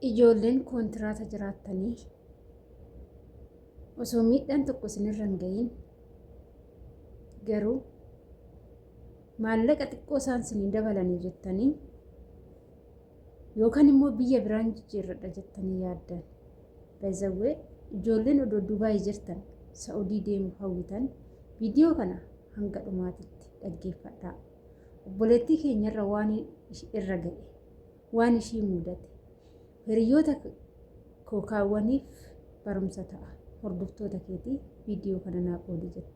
Ijoolleen kontiraata jiraattanii osoo miidhaan tokko isinirra hin ga'iin garuu maallaqa xiqqoo isaan isinii dabalanii jettanii yookaan immoo biyya biraan jijjiirradha jettanii yaaddan. Baay'ee ijoolleen odoo Dubaay jirtan Saa'udii deemuu hawwitan viidiyoo kana hanga dhumaatitti dhaggeeffadhaa. Obboleettii keenyarra waan irra ga'e, waan ishii mudate, hiriyoota koo kaawwaniif barumsa ta'a. Hordoftoota keetii viidiyoo kana naa qoodi jette.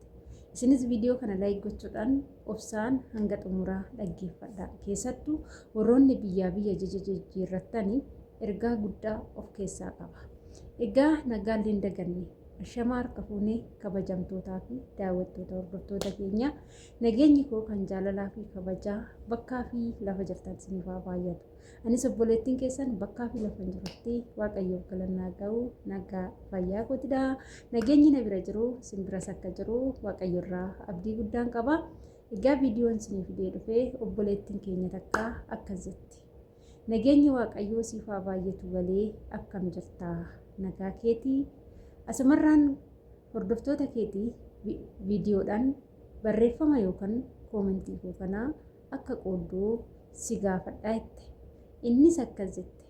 Isinis viidiyoo kana laayik gochuudhaan obsaan hanga xumuraa dhaggeeffadhaa. Keessattuu warroonni biyyaa biyya jijjiirrattanii ergaa guddaa of keessaa qaba. Egaa nagaan hin daganne ashamaa harka fuunee kabajamtootaa fi daawwattoota hordoftoota keenya nageenyi koo kan jaalalaa fi kabajaa bakkaa fi lafa jirtan isiniif haa baay'atu. Anis obboleettiin keessan bakkaa fi lafa jirutti Waaqayyoof galannaa ga'u nagaa fayyaa kootidha. Nageenyi na bira jiru simbiras akka jiru Waaqayyoorraa abdii guddaan qaba. Egaa viidiyoon isiniif fidee dhufee obboleettiin keenya takka akkas jetti. Nageenyi Waaqayyoo siif haa baay'atu galee akkam jirta nagaa keetii. Asumarraan hordoftoota keetii viidiyoodhaan barreeffama yookaan koomentii koo kanaa akka qooddoo si gaafadhaa jette. Innis akkas jette.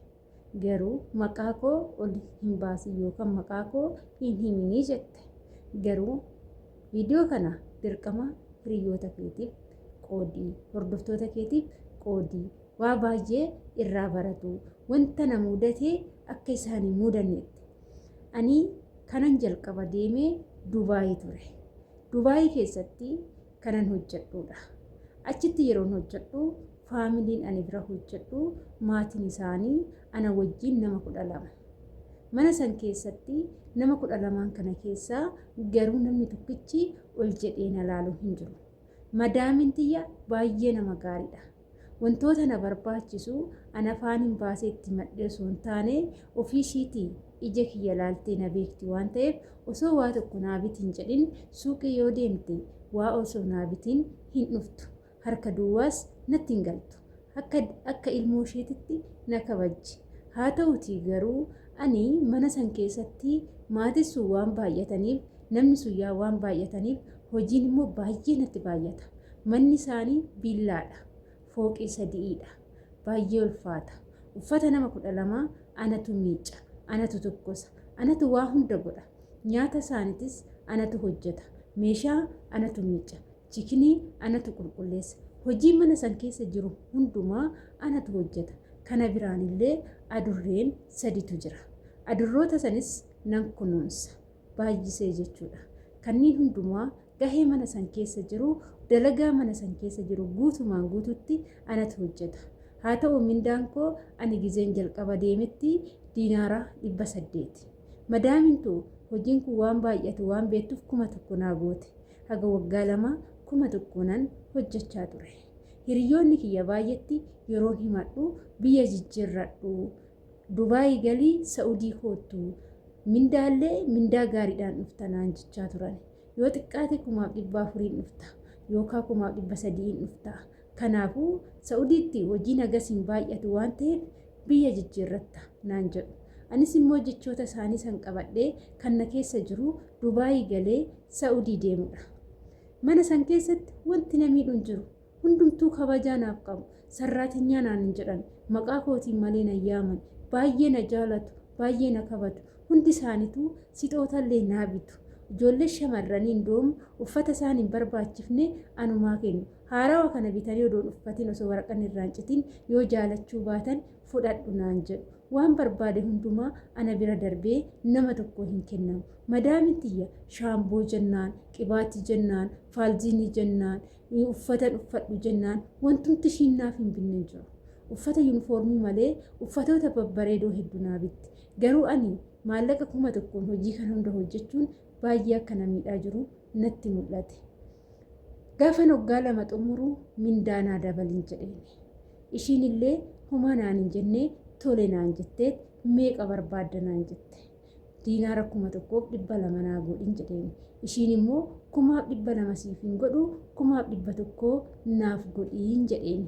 Garuu maqaa koo ol hin baasin yookaan maqaa koo hin himinii jette. Garuu viidiyoo kana dirqama hiriyoota keetiif qoodii, hordoftoota keetiif qoodii. Waa baay'ee irraa baratu. Wanta na mudatee akka isaan hin mudannetti. Ani kanan jalqaba deemee Dubaayii ture. Dubaayii keessatti kanan hojjedhuudha. Achitti yeroon hojjedhu faamiliin ani bira hojjedhu maatiin isaanii ana wajjin nama 12. Mana san keessatti nama 12 kana keessaa garuu namni tokkichi ol jedhee na laalu hin jiru. Madaamin tiyya baay'ee nama gaariidha. Wantoota na barbaachisu ana afaan hin baasee itti maddeessu hin taane ofii ishiitii ija kiyya laaltee na beekti waan ta'eef osoo waa tokko naa bitiin jedhin suuqii yoo deemte waa osoo naa bitiin hin dhuftu. Harka duwwaas natti hin galtu. Akka ilmoo isheetitti na kabajji. Haa ta'utii garuu ani mana san keessatti maatiin sun waan baay'ataniif namni sun yaa waan baay'ataniif hojiin immoo baay'ee natti baay'ata. Manni isaanii biillaadha. Fooqii 3dha. Baay'ee ulfaata. Uffata nama 12 anatu miicca, anatu tokkosa, anatu waa hunda godha. Nyaata isaaniitis anatu hojjeta. Meeshaa anatu miicca. Chikinii anatu qulqulleessa. Hojii mana san keessa jiru hundumaa anatu hojjeta. Kana biraan illee adurreen 3tu jira. Adurroota sanis nan kunuunsa. Baay'isee jechuudha. Kanneen hundumaa gahee mana san keessa jiru dalagaa mana san keessa jiru guutumaan guututti anatu hojjeta. Haa ta'u mindaan koo ani gizeen jalqaba deemetti diinaara 800. Madaamintu hojiin kun waan baay'atu waan beektuuf 1000 naa goote. Haga waggaa 2 1000 hojjechaa ture. Hiriyoonni kiyya baay'etti yeroo himadhu biyya jijjiirradhu. Dubaayii galii Saa'udii koottu. Mindaallee mindaa gaariidhaan dhufta naan jechaa turan. Yoo xiqqaate 400 dhufta yookaan 300 dhufta. Kanaafuu Saa'udiitti hojiin agasiin baay'atu waan ta'eef biyya jijjiirratta naan jedhu. Anis immoo jechoota isaanii san qabadhee kan na keessa jiru Dubaayii galee Saa'udii deemudha. Mana san keessatti wanti na miidhu hin jiru. Hundumtuu kabajaa naaf qabu. Sarraatinyaa naan hin jedhan. Maqaa kootiin malee na yaaman. Baay'ee na jaalatu. Baay'ee na kabaju. Hundi isaaniitu sixootallee naa bitu. Ijoollee shamarranii ndoom uffata isaan hin barbaachifne anumaa kennu. Haarawaa kana bitanii odoon uffatiin osoo waraqaan irraan citiin yoo jaalachuu baatan fudhadhu naan jedhu. Waan barbaade hundumaa ana bira darbee nama tokko hin kennamu. Madaamin tiyya shaamboo jennaan, qibaatii jennaan, faalziinii jennaan, uffata uffadhu jennaan wantumti ishiin naaf hin binne jiru. Uffata yuunifoormii malee uffatoota babbareedoo hedduu naa bitti. Garuu ani maallaqa 1000 hojii kana hunda hojjechuun baay'ee akka na miidhaa jiru natti mul'ate. Gaafa waggaa 2 xumuru mindaa naa dabalin jedheen. Ishiin illee homaa naan hin jennee tole naan jettee meeqa barbaadda naan jette. Diinaara 1200 naa godhin jedheen. Ishiin immoo 200 siif hin godhu 100 naaf godhin jedheen.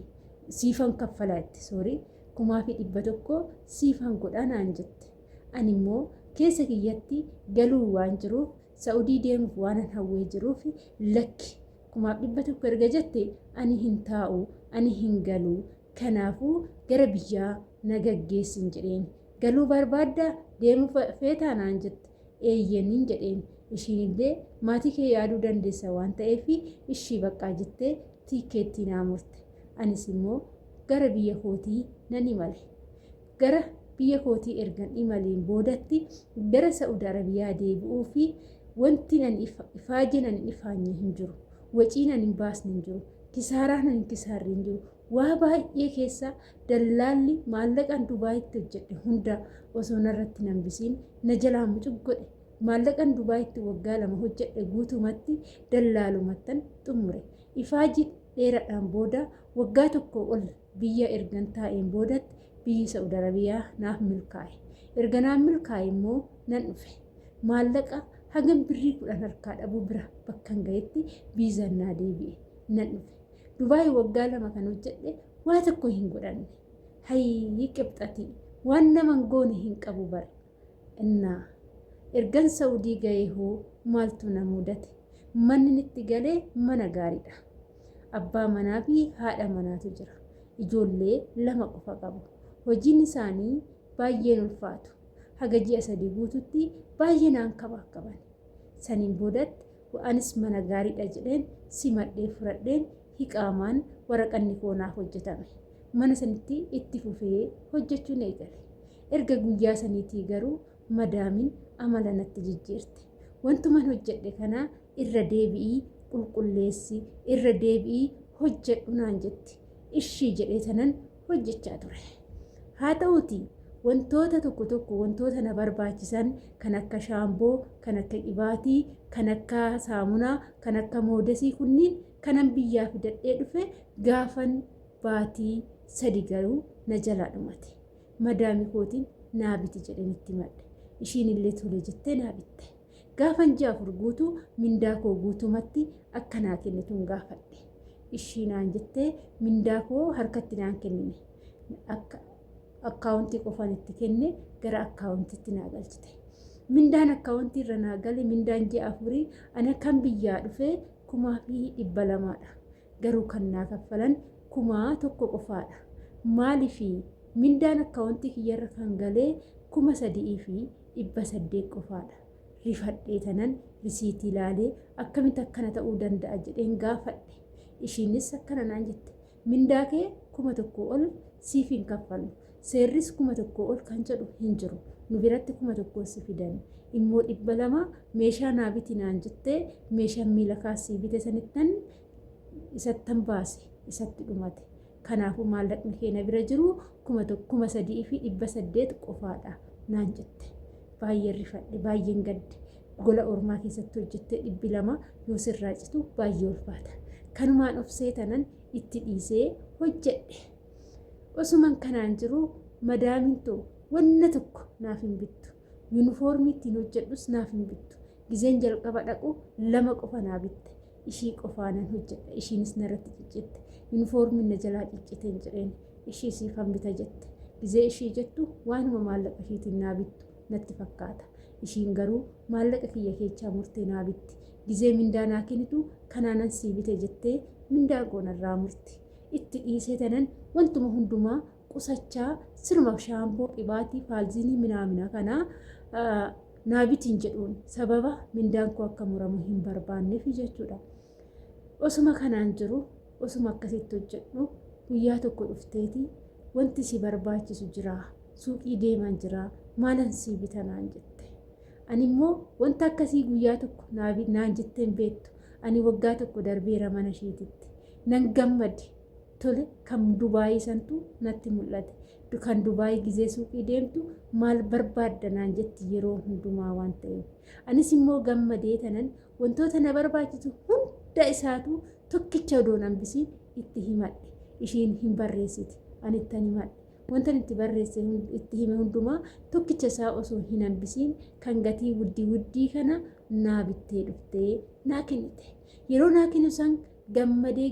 Siifan kaffalaa itti 1,100 siifan godhaa naan jette. Ani immoo keessa kiyyatti galuu waan jiruuf Saa'udii deemuuf waan hawwee jiruuf lakki 1,100 erga jette ani hin taa'u ani hin galuu kanaafuu gara biyyaa na gaggeessin jedheen. Galuu barbaaddaa deemuu feetaa naan jette. Eeyyaniin jedheen. Ishiinillee maatii kee yaaduu dandeessa waan ta'eef ishii baqqaa jettee tiikeettii naa murte. Anis immoo gara biyya kootii nan imale. Gara biyya kootii ergan imaleen boodatti gara Saa'udii Arabiyaa deebi'uu fi wanti nan ifaajee nan ifaanye hin jiru. Wacii nan hin baasne hin jiru. Kisaaraa nan hin kisaarre hin jiru. Waa baay'ee keessa dallaalli maallaqaan Dubaayitti hojjedhe hunda osoo narratti nan bisiin na jalaa mucuq godhe. Maallaqaan Dubaayitti waggaa 2 hojjedhe guutumatti dallaalumattan xumure. Ifaajii dheeraadhaan booda waggaa 1 ol biyya ergan taa'een boodatti biyyi Saa'udii Arabiyaa naaf milkaa'e. Erga naaf milkaa'e immoo nan dhufe. Maallaqa hangam birrii 10 harkaa dhabuu bira bakkan gahetti biizaan naa deebi'e nan dhufe. Dubaay waggaa 2 kan hojjedhe waa tokko hin godhanne. Hayyii qibxatii waan naman goone hin qabu bare. Innaa ergan Saa'udii gahee hoo maaltu na mudate? Manni itti galee mana gaariidha. Abbaa manaa fi haadha manaatu jira. Ijoollee 2 qofa qabu. Hojiin isaanii baay'een ulfaatu. Haga ji'a 3 guututti baay'ee naan qaban. Saniin boodatti anis mana gaariidha jedheen simadhee fudhadheen hiqaamaan waraqanni koonaaf hojjetame. Mana sanitti itti fufee hojjechuun eegale. Erga guyyaa saniitii garuu madaamin amala natti jijjiirte. Wantuman hojjedhe kana irra deebi'ii qulqulleessi, irra deebi'ii hojjedhu naan jetti. Ishii jedhee tanan hojjechaa ture. Haa ta'uutii wantoota tokko wantoota na barbaachisan kan akka shaamboo, kan akka qibaatii, kan akka saamunaa, kan akka moodesii kunniin kanan biyyaa fidadhee dhufe gaafan baatii 3 garuu na jalaa dhumate. Madaami kootiin naa biti jedheen itti madde. Ishiin illee tole jettee naa bitte. Gaafan ji'a 4 guutuu mindaa koo guutumatti akka naa kennituun gaafadhe. Ishii naan jettee mindaa koo harkatti naan kennine. Akka akkaawuntii qofaan itti kenne gara akkaawuntiitti naa galchite. Mindaan akkaawuntii irra naa gale mindaan ji'a 4 ana kan biyyaa dhufee 1,200dha. Garuu kan naa kaffalan 1,000 qofaadha. Maaliifi mindaan akkaawuntii kiyyarra kan galee 3,800 qofaadha. Rifadhee tanan risiitii ilaalee akkamitti akkana ta'uu danda'a jedheen gaafadhe. Ishiinis akkana naan jette. Mindaa kee 1,000 ol siif hin kaffalu. Seerris 1,000 ol kan jedhu hin jiru. Nu biratti 1,000 si fidan. Immoo 200 meeshaa naa biti naan jettee meeshaan miila kaasii bite sanittan isattan baase isatti dhumate. Kanaafuu maallaqni keenya bira jiru 3,800 qofaadha naan jette. Baay'ee rifadhe baay'een gadde. Gola ormaa keessatti hojjettee 200 yoo sirraa citu baay'ee ulfaata. Kanumaan of seetanan itti dhiisee hojjedhe. Osuman kanaan jiru madaaminto wanna tokko naaf hin bittu. Yuunifoormii ittiin hojjedhus naaf hin bittu. Gizeen jalqaba dhaqu 2 qofa naa bitte. Ishii qofaanan hojjedha. Ishiinis narratti ciccite. Yuunifoormiin na jalaa ciccite hin jedheen. Ishii siifan bita jette. Gizee ishii jettu waanuma maallaqa ishiitiin naa bittu natti fakkaata. Ishiin garuu maallaqa kiyya keechaa murtee naa bitti. Gizee mindaa naa kennitu kanaanan sii bite jettee mindaa goonarraa murti. Itti dhiisee tanan wantuma hundumaa qusachaa sirma shaamboo qibaatii faalziinii minaamina kanaa naa bitiin jedhuun sababa mindaan koo akka muramu hin barbaanneef jechuudha. Osuma kanaan jiru osuma akkasitti hojjedhu guyyaa tokko dhufteeti wanti si barbaachisu jira. Suuqii deeman jira. Maalan sii bita naan jette. Ani immoo wanta akkasii guyyaa tokko naan jetteen beektu. Ani waggaa tokko darbeera mana isheetitti. Nan gammade. Tole kan Dubaayii santu natti mul'ate. Kan Dubaayii gizee suuqii deemtu maal barbaadda naan jetti yeroo hundumaa waan ta'eef. Anis immoo gammadee tanan wantoota na barbaachisu hunda isaatu tokkicha odoo hambisiin itti himadhe. Ishiin hin barreessiti. Ani ittan himadhe. Wanta itti barreesse itti hime hundumaa tokkicha isaa osoo hin hambisiin kan gatii wuddii kana naa bittee dhuftee naa kennite. Yeroo naa kennu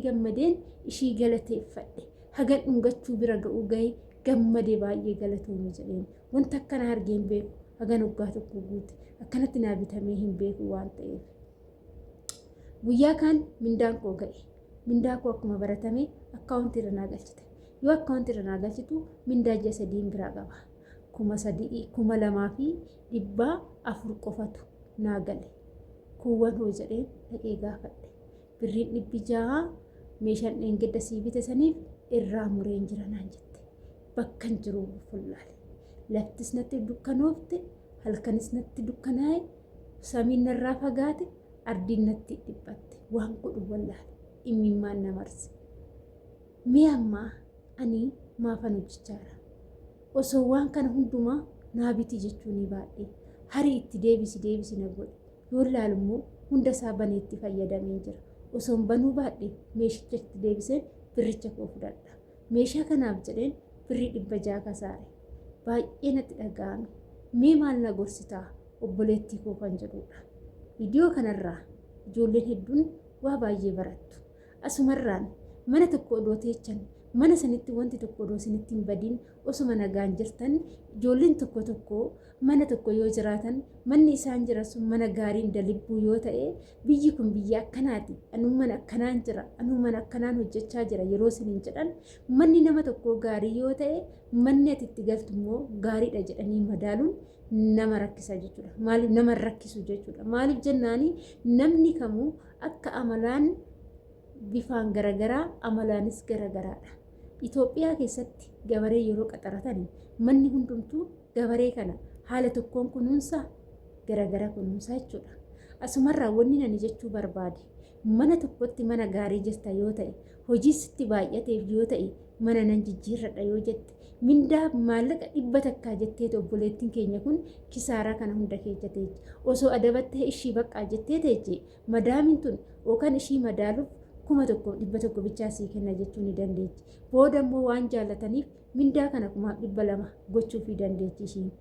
gammadeen ishii galateeffadhe. Hagan dhungachuu bira ga'uu gahe gammadee baay'ee galatoomii jedheen wanta akkana argeen beeku hagan waggaa tokko guute akkanatti naa bitamee hin beeku waan ta'eef. Guyyaa kaan mindaan koo ga'e. Mindaa koo akkuma baratame akkaawuntii irra naa galchite. Yoo akkaawuntii irra naa galchitu mindaa ji'a 3 biraa qaba. 2,200 qofatu naa gale. Kuuwwan hoo jedheen dhaqee gaafadhe. Birriin 600 meeshaan dheengedda sii bite saniif irraa mureen jira naan jette. Bakkan jiru fullaale. Laftis natti dukkanoofte, halkanis natti dukkanaa'e, samiin narraa fagaate, ardiin natti dhiphatte. Waan godhu wallaale. Imimmaan na marse. Mee ammaa ani maafan hojjechaadha. Osoo waan kana hundumaa naa biti jechuun ni baadhee. Harii itti deebisi na godhe. Yoo ilaalu immoo hunda isaa baneetti fayyadamee jira. Osoo banuu baadhee meeshicha itti deebiseen birricha koo fudhadha. Meeshaa kanaaf jedheen birrii 600 kasaare. Baay'ee natti dhaga'ame. Mee maal na gorsitaa obboleettii koo kan jedhudha. Viidiyoo kanarraa ijoolleen hedduun waa baay'ee barattu. Asumarraan mana tokko odoo teechan mana sanitti wanti tokko odoo isinitti hin badiin osuma nagaan jirtan ijoolleen tokko mana tokko yoo jiraatan manni isaan jira sun mana gaariin dalibbuu yoo ta'e biyyi kun biyya akkanaati anuu mana akkanaan jira anuu mana akkanaan hojjechaa jira yeroo isiniin jedhan manni nama tokko gaarii yoo ta'e manni ati itti galtu immoo gaariidha jedhanii madaaluun nama rakkisa jechuudha. Maaliif nama rakkisu jechuudha. Maaliif jennaani namni kamuu akka amalaan bifaan garagaraa amalaanis garagaraadha. Itoophiyaa keessatti gabaree yeroo qaxaratan manni hundumtuu gabaree kana haala tokkoon kunuunsa garagara kunuunsa jechuudha. Asumarraa wanni nani jechuu barbaade mana tokkotti mana gaarii jirta yoo ta'e hojii sitti baay'ateef yoo ta'e mana nan jijjiirradha yoo jette mindaa maallaqa 100 jettee obboleettiin keenya kun kisaaraa kana hunda keejjatee osoo adabattee ishii baqqaa jettee teeche madaamin tun yookaan ishii madaaluuf 1,100 bichaa sii kenna jechuu ni dandeechi. Booda immoo waan jaallataniif mindaa kana 200 gochuu fi dandeechi ishiin.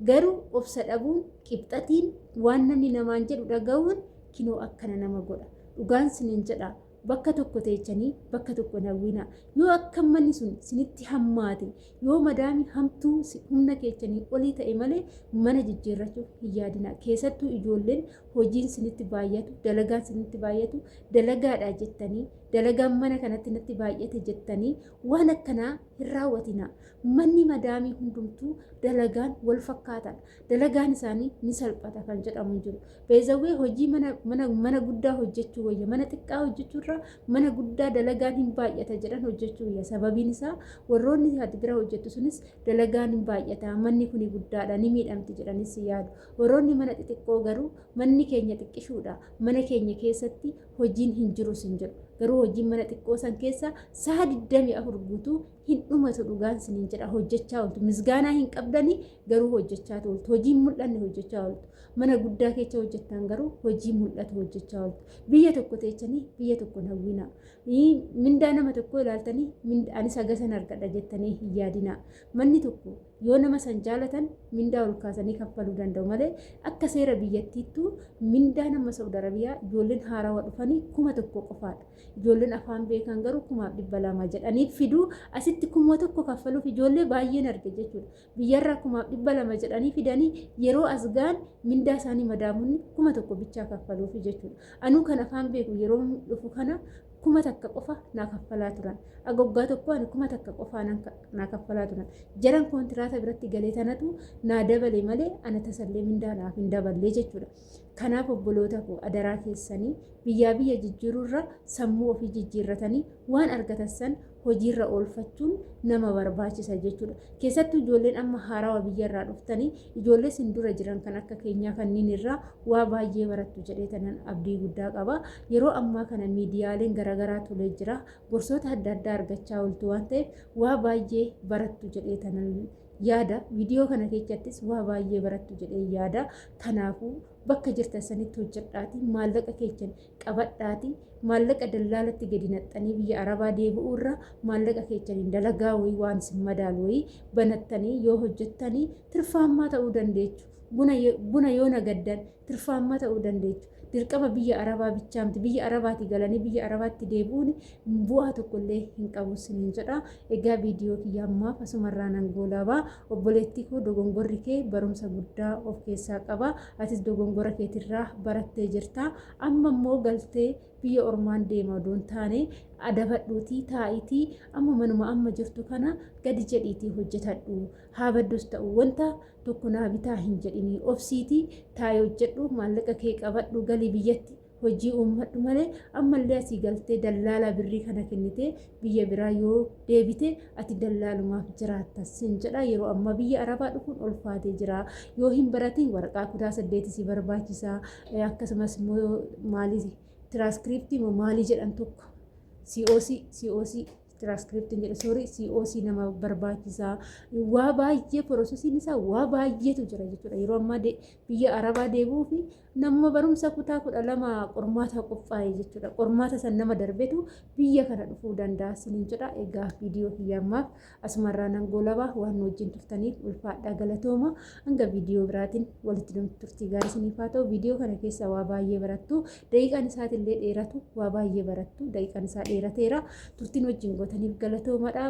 Garuu obsa dhabuun qibxatiin waan namni namaan jedhu dhaga'uun kinoo akkana nama godha. Dhugaan siniin jedha bakka tokko teechanii bakka tokko hawwina. Yoo akka manni sun sinitti hammaate yoo madaami hamtuu humna keechanii olii ta'e malee mana jijjiirrachuuf hin yaadina. Keessattuu ijoolleen hojiin sinitti baay'atu, dalagaan sinitti baay'atu, dalagaadha jettanii, dalagaan mana kanatti natti baay'ate jettanii waan akkanaa hin raawwatina. Manni madaamii hundumtuu dalagaan wal fakkaatan. Dalagaan isaanii ni salphata kan jedhamu jiru. Beezawwee hojii mana guddaa hojjechuu wayya, mana xiqqaa hojjechuurra mana guddaa dalagaan hin baay'ata jedhan hojjechuu wayya. Sababiin isaa warroonni ati bira hojjettu sunis dalagaan hin baay'ata, manni kuni guddaadha ni miidhamti jedhanis yaadu. Warroonni mana xixiqqoo garuu manni keenya xiqqishuudha, mana keenya keessatti hojiin hin jiru sin jedhu. Garuu hojiin mana xiqqoo san keessa sa'a 24 guutuu hin dhumatu dhugaan siniin jedha hojjechaa ooltu. Misgaanaa hin qabdanii garuu hojjechaa ooltu. Hojiin mul'anne hojjechaa ooltu. Mana guddaa keessa hojjettan garuu hojii mul'atu hojjechaa ooltu. Biyya tokko teechanii biyya tokko hawwina. Mindaa nama tokko ilaaltanii anis hagasan argadha jettanii hin yaadina. Manni tokko yoo nama san jaalatan mindaa ol kaasanii kaffaluu danda'u malee akka seera biyyattiittuu mindaa nama Saudi Arabiyaa ijoolleen haarawaa dhufanii 1,000 qofaadha. Ijoolleen afaan beekan garuu 200 jedhanii fiduu asitti 1,000 kaffaluuf ijoollee baay'een arge jechuudha. Biyyarraa 200 jedhanii fidanii yeroo asgaan mindaa isaanii madaamuun 1,000 bichaa kaffaluuf jechuudha. Anuu kan afaan beeku yeroo dhufu kana 1,000 qofa naa kaffalaa turan. Agoggaa tokko ani 1,000 qofa naa kaffalaa turan. Jaran kontiraata biratti galee tanatu naa dabale malee ana tasallee mindaa naaf hin daballee jechuudha. Kanaaf obboloota koo adaraa keessanii biyya jijjiirurra sammuu ofii jijjiirratanii waan argatan hojiirra oolfachuun nama barbaachisa jechuudha. Keessattuu ijoolleen amma haarawaa biyyarraa dhuftanii ijoollee sin dura jiran kan akka keenyaa kanneen irraa waa baay'ee barattu jedhee tanan abdii guddaa qaba. Yeroo ammaa kana miidiyaaleen garaagaraa tolee jira. Gorsoota adda addaa argachaa ooltu waan ta'eef waa baay'ee barattu jedhee tanan yaada. Viidiyoo kana keessattis waa baay'ee barattu jedhee yaada. Kanaafuu bakka jirtan sanitti hojjedhaati maallaqa keessan qabadhaati maallaqa dallaalatti gadi naxxanii biyya arabaa deebi'uurra maallaqa keessaniin dalagaa wayii waan isin madaalu wayii banattanii yoo hojjettanii tirfaammaa ta'uu dandeechu. Buna yoo nagaddan tirfaammaa ta'uu dandeechu. dirqama biyya arabaa bichaamti biyya arabaati galanii biyya arabaatti deebi'uun bu'aa tokkollee hin qabu siniin jedha. Egaa viidiyoo kiyya ammaaf asumarraan angoolabaa obboleettii koo dogongorri kee barumsa guddaa of keessaa qaba. Atis dogongora keetirraa barattee jirta. Amma immoo galtee biyya ormaan deema odoon taane adabadhuutii taa'itii amma manuma amma jirtu kana gadi jedhiitii hojjetadhu. Haa baddus ta'u wanta tokko naa bitaa hin jedhinii obsiitii taa'ee hojjedhu maallaqa kee qabadhu galii biyyatti hojii uummadhu malee ammallee asii galtee dallaalaa birrii kana kennitee biyya biraa yoo deebite ati dallaalumaaf jiraatta sin jedha. Yeroo amma biyya arabaa dhufuun ulfaatee jira. Yoo hin baratiin waraqaa 18 si barbaachisa. Akkasumas immoo maalii tiraaskiriptii maalii jedhan tokko COC tiraaskiriptiin jedhe COC nama barbaachisa. Waa baay'ee piroosesiin isaa waa baay'eetu jira jechuudha. Yeroo ammaa biyya arabaa deebi'uu fi nama barumsa kutaa 12 qormaata qophaa'e jechuudha. Qormaata san nama darbetu biyya kana dhufuu danda'a siniin jedha. Egaa viidiyoo kiyyaammaaf asumarraan angoolabaa waan wajjin turtaniif ulfaadhaa galatooma. Hanga viidiyoo biraatiin walitti turtii gaarii siniif haa ta'u. Viidiyoo kana keessa waa baay'ee barattu. Daqiiqaan isaatillee dheeratu waa baay'ee barattu. Daqiiqaan isaa dheerateera. Turtiin wajjin gootaniif galatoomadha.